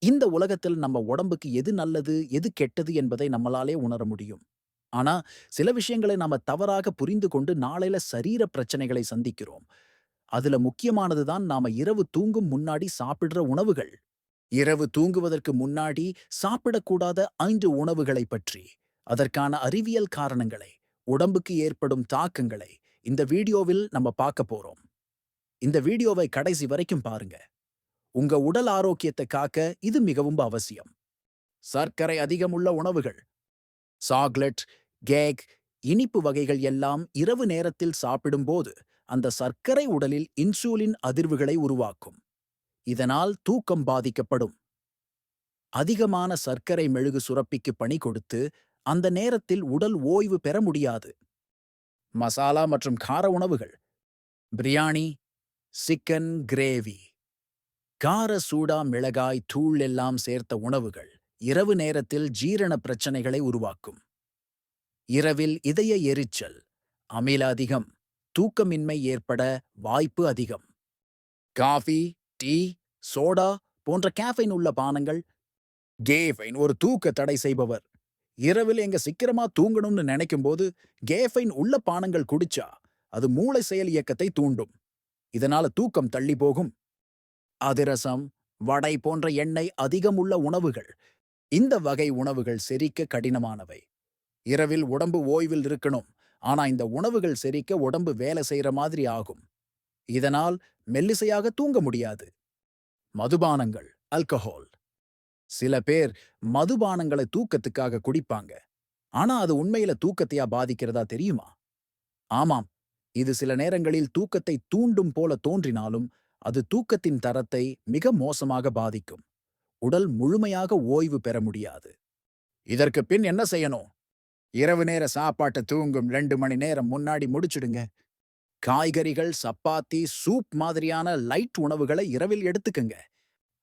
இந்த உலகத்தில் நம்ம உடம்புக்கு எது நல்லது, எது கெட்டது என்பதை நம்மளாலே உணர முடியும். ஆனா, சில விஷயங்களை நாம தவறாக புரிந்து கொண்டு நாளையில சரீர பிரச்சனைகளை சந்திக்கிறோம். அதுல முக்கியமானது தான் நாம இரவு தூங்கும் முன்னாடி சாப்பிடுற உணவுகள். இரவு தூங்குவதற்கு முன்னாடி சாப்பிடக்கூடாத 5 உணவுகளை பற்றி, அதற்கான அறிவியல் காரணங்களை, உடம்புக்கு ஏற்படும் தாக்கங்களை இந்த வீடியோவில் நம்ம பார்க்க போறோம். இந்த வீடியோவை கடைசி வரைக்கும் பாருங்க. உங்க உடல் ஆரோக்கியத்தை காக்க இது மிகவும் அவசியம். சர்க்கரை அதிகமுள்ள உணவுகள், சாக்லேட், கேக், இனிப்பு வகைகள் எல்லாம் இரவு நேரத்தில் சாப்பிடும்போது அந்த சர்க்கரை உடலில் இன்சுலின் அதிர்வுகளை உருவாக்கும். இதனால் தூக்கம் பாதிக்கப்படும். அதிகமான சர்க்கரை மெழுகு சுரப்பிக்கு பணி கொடுத்து அந்த நேரத்தில் உடல் ஓய்வு பெற முடியாது. மசாலா மற்றும் கார உணவுகள், பிரியாணி, சிக்கன் கிரேவி, கார சூடா மிளகாய் தூள் எல்லாம் சேர்த்த உணவுகள் இரவு நேரத்தில் ஜீரண பிரச்சனைகளை உருவாக்கும். இரவில் இதய எரிச்சல், அமில அதிகம், தூக்கமின்மை ஏற்பட வாய்ப்பு அதிகம். காஃபி, டீ, சோடா போன்ற கேஃபைன் உள்ள பானங்கள். கேஃபைன் ஒரு தூக்க தடை செய்பவர். இரவில் எங்க சீக்கிரமா தூங்கணும்னு நினைக்கும் போது கேஃபைன் உள்ள பானங்கள் குடிச்சா அது மூளை செயல் இயக்கத்தை தூண்டும். இதனால தூக்கம் தள்ளி போகும். அதிரசம், வடை போன்ற எண்ணெய் அதிகம் உள்ள உணவுகள். இந்த வகை உணவுகள் செரிக்க கடினமானவை. இரவில் உடம்பு ஓய்வில் இருக்கணும். ஆனா இந்த உணவுகள் செரிக்க உடம்பு வேலை செய்யற மாதிரி ஆகும். இதனால் மெல்லிசையாக தூங்க முடியாது. மதுபானங்கள், ஆல்கஹால். சில பேர் மதுபானங்களை தூக்கத்துக்காக குடிப்பாங்க. ஆனா அது உண்மையில தூக்கத்தையா பாதிக்கிறதா தெரியுமா? ஆமாம். இது சில நேரங்களில் தூக்கத்தை தூண்டும் போல தோன்றினாலும் அது தூக்கத்தின் தரத்தை மிக மோசமாக பாதிக்கும். உடல் முழுமையாக ஓய்வு பெற முடியாது. இதற்கு பின் என்ன செய்யணும்? இரவு நேர சாப்பாட்டை தூங்கும் 2 மணி நேரம் முன்னாடி முடிச்சிடுங்க. காய்கறிகள், சப்பாத்தி, சூப் மாதிரியான லைட் உணவுகளை இரவில் எடுத்துக்கங்க.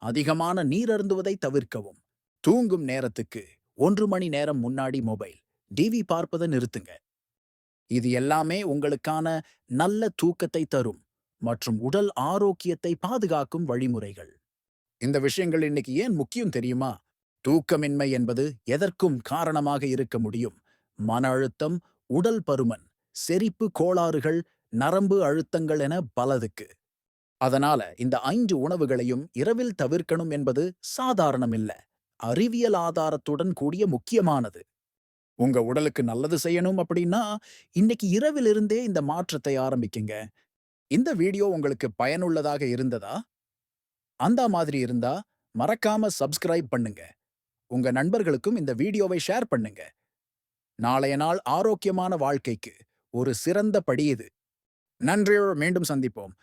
அதிகமான நீர் அருந்துவதை தவிர்க்கவும். தூங்கும் நேரத்துக்கு 1 மணி நேரம் முன்னாடி மொபைல், டிவி பார்ப்பதை நிறுத்துங்க. இது எல்லாமே உங்களுக்கான நல்ல தூக்கத்தை தரும் மற்றும் உடல் ஆரோக்கியத்தை பாதுகாக்கும் வழிமுறைகள். இந்த விஷயங்கள் இன்னைக்கு ஏன் முக்கியம் தெரியுமா? தூக்கமின்மை என்பது எதற்கும் காரணமாக இருக்க முடியும். மன அழுத்தம், உடல் பருமன், செரிப்பு கோளாறுகள், நரம்பு அழுத்தங்கள் என பலதுக்கு. அதனால இந்த 5 உணவுகளையும் இரவில் தவிர்க்கணும் என்பது சாதாரணமில்ல. அறிவியல் ஆதாரத்துடன் கூடிய முக்கியமானது. உங்க உடலுக்கு நல்லது செய்யணும் அப்படின்னா, இன்னைக்கு இரவிலிருந்தே இந்த மாற்றத்தை ஆரம்பிக்குங்க. இந்த வீடியோ உங்களுக்கு பயனுள்ளதாக இருந்ததா? அந்த மாதிரி இருந்தா, மறக்காம சப்ஸ்கிரைப் பண்ணுங்க. உங்க நண்பர்களுக்கும் இந்த வீடியோவை ஷேர் பண்ணுங்க. நாளைய நாள் ஆரோக்கியமான வாழ்க்கைக்கு ஒரு சிறந்த படி இது. நன்றியோடு மீண்டும் சந்திப்போம்.